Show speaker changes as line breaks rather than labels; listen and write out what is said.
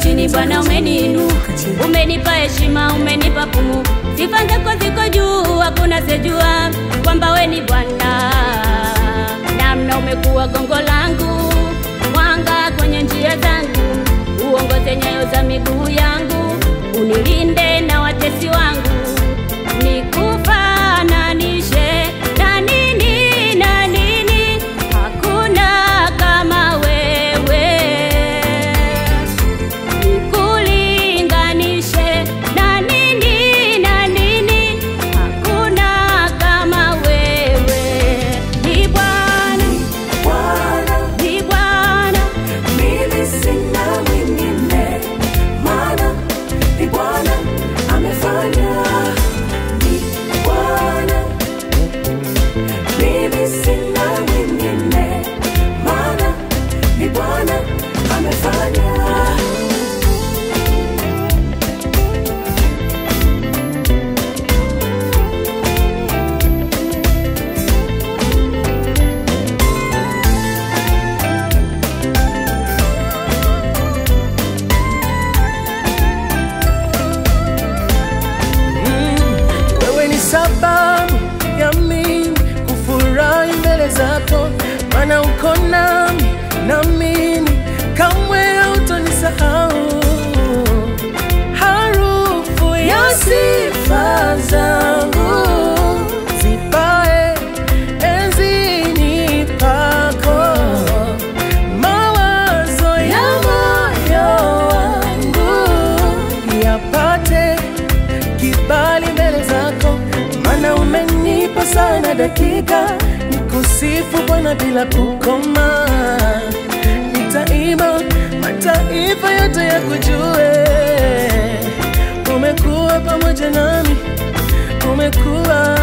chini Bwana umeniinua, umenipa heshima, umenipa pumu. Sifa zako ziko juu, hakuna sejua kwamba wewe ni Bwana. Namna umekuwa gongo langu, mwanga kwenye njia zangu, uongoze nyayo za miguu yangu, unilinde na watesi wangu. Nikufananishe na nini na nini, hakuna kama wewe. Nikulinganishe na nini na nini, hakuna kama wewe. Ni Bwana, ni Bwana,
mimi sina mwingine, maana ni Bwana amefanya. Ni Bwana, mimi sina mwingine, maana ni Bwana amefanya.
Wewe ni sababu ya mimi kufurahi mbele zako, maana uko nami na mimi kamwe hautonisahau. Harufu ya sifa zangu zipae enzini pako, mawazo ya moyo wangu yapate kibali mbele zako, maana umenipa sana dakika nikusifu Bwana bila kukoma. Nitaimba mataifa yote yakujue, umekuwa pamoja nami, umekuwa